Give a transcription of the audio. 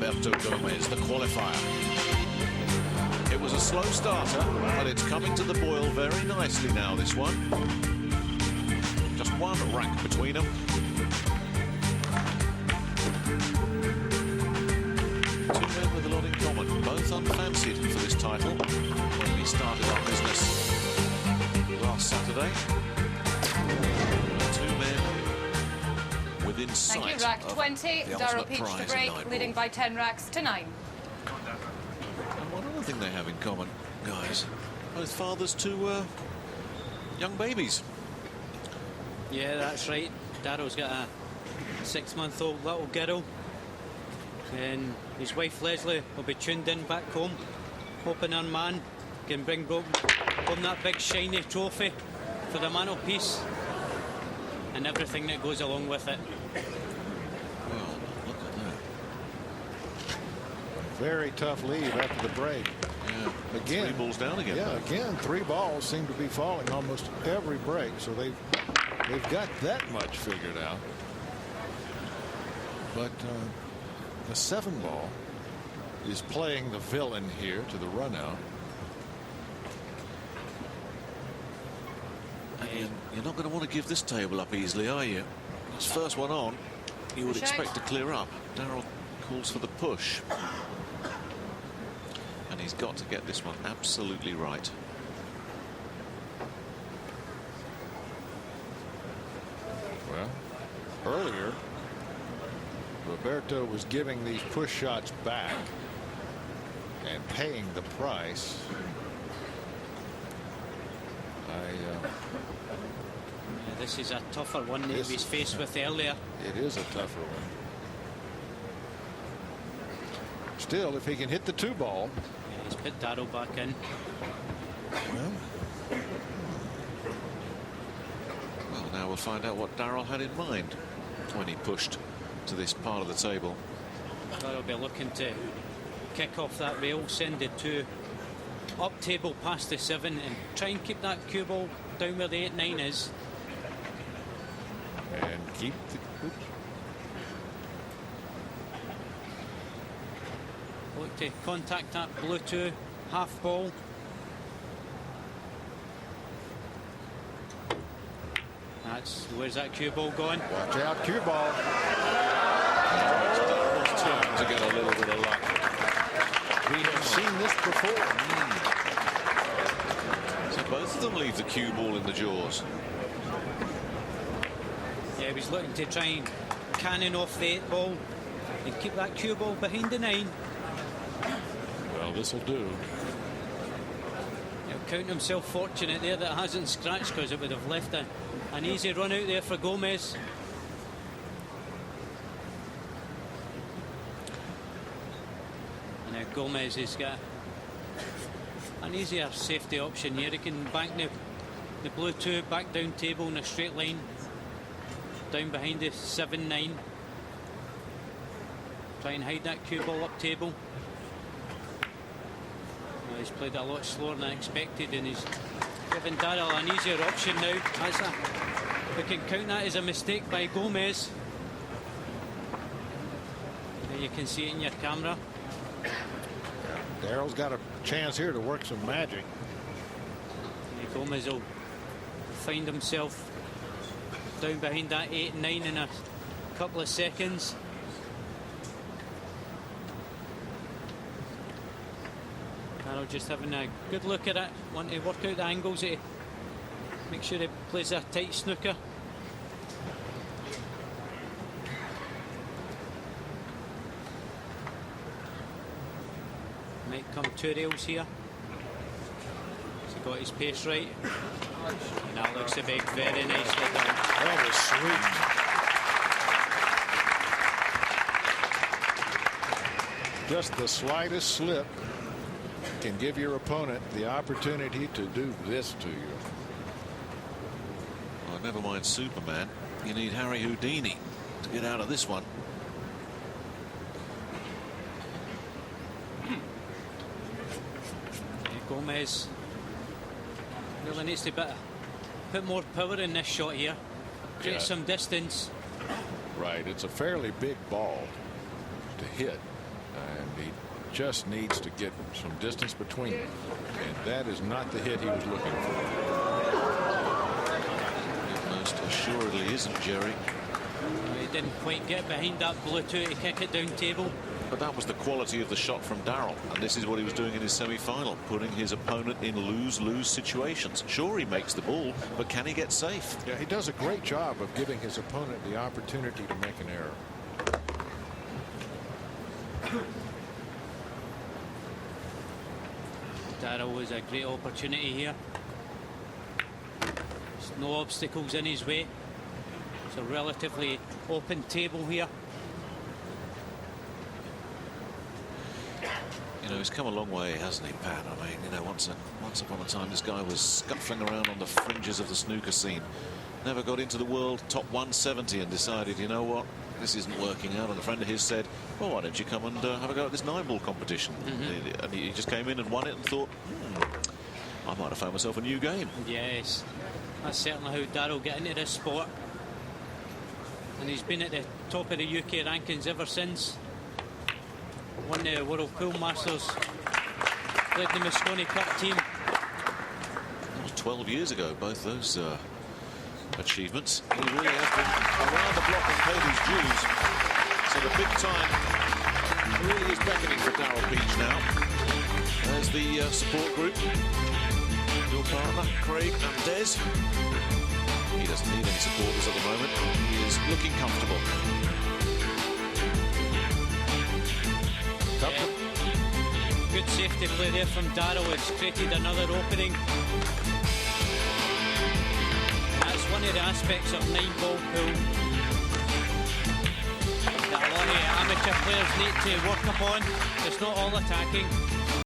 Roberto Gomez, the qualifier. It was a slow starter, but it's coming to the boil very nicely now, this one. Just one rack between them. Two men with a lot in common, both unfancied for this title when we started our business last Saturday. Two men within sight. Thank you, rack 20. Daryl Peach to break, leading by 10 racks to 9. And one other thing they have in common, guys, both fathers to young babies. Yeah, that's right. Daryl's got a 6-month-old little girl, and his wife Leslie will be tuned in back home, hoping her man can bring home that big shiny trophy for the mantelpiece and everything that goes along with it. Well, look at that. Very tough lead after the break. Yeah, again, 3 balls down again. Yeah, again, 3 balls seem to be falling almost every break, so they've got that much figured out. But the 7 ball is playing the villain here to the run out. And you're not going to want to give this table up easily, are you? This first one on, you would expect to clear up. Daryl calls for the push. And he's got to get this one absolutely right. Well, earlier, Roberto was giving these push shots back and paying the price. This is a tougher one than he was faced with earlier. It is a tougher one. Still, if he can hit the 2 ball. Yeah, he's put Daryl back in. Well, now we'll find out what Daryl had in mind when he pushed to this part of the table. Daryl will be looking to kick off that rail, send the 2 up table past the 7 and try and keep that cue ball down where the 8-9 is. And keep the... Oops. Look to contact that blue 2 half ball. Where's that cue ball going? Watch out, cue ball. It's time to get a little bit of luck. We have seen this before. So both of them leave the cue ball in the jaws. Yeah, he was looking to try and cannon off the 8 ball and keep that cue ball behind the 9. Well, this will do. He'll count himself fortunate there that it hasn't scratched, because it would have left an easy run out there for Gomez. And now Gomez has got an easier safety option here. He can bank the blue 2 back down table in a straight line, down behind the 7-9. Try and hide that cue ball up table. Well, he's played it a lot slower than I expected, and he's given Daryl an easier option now. We can count that as a mistake by Gomez. There you can see it in your camera. Daryl's got a chance here to work some magic. And Gomez will find himself down behind that 8-9 in a couple of seconds. Daryl just having a good look at it, wanting to work out the angles, to make sure he plays a tight snooker. Might come 2 rails here. He's got his pace right. And that looks a big, very nicely done. That was sweet. Just the slightest slip can give your opponent the opportunity to do this to you. Well, never mind Superman. You need Harry Houdini to get out of this one. Gomez really needs to put more power in this shot here. Get some distance. Right, it's a fairly big ball to hit. And he just needs to get some distance between them. And that is not the hit he was looking for. It most assuredly isn't, Jerry. He didn't quite get behind that blue two to kick it down table. But that was the quality of the shot from Daryl, and this is what he was doing in his semi-final, putting his opponent in lose-lose situations. Sure, he makes the ball, but can he get safe? Yeah, he does a great job of giving his opponent the opportunity to make an error. Daryl was a great opportunity here. There's no obstacles in his way. It's a relatively open table here. You know, he's come a long way, hasn't he, Pat? I mean, you know, once upon a time, this guy was scuffling around on the fringes of the snooker scene. Never got into the world top 170 and decided, you know what, this isn't working out. And a friend of his said, well, why don't you come and have a go at this 9-ball competition? And he just came in and won it and thought, I might have found myself a new game. Yes, that's certainly how Daryl got into this sport. And he's been at the top of the UK rankings ever since. Won the World Pool Masters, led the Moscone Cup team. That was 12 years ago, both those achievements. He really has been around the block and paid his dues. So the big time really is beckoning for Daryl Beach now. There's the support group. Your partner, Craig and Des. He doesn't need any supporters at the moment. He is looking comfortable. Yeah. Good safety play there from Daryl. It's created another opening. That's one of the aspects of 9-ball pool that a lot of amateur players need to work upon. It's not all attacking.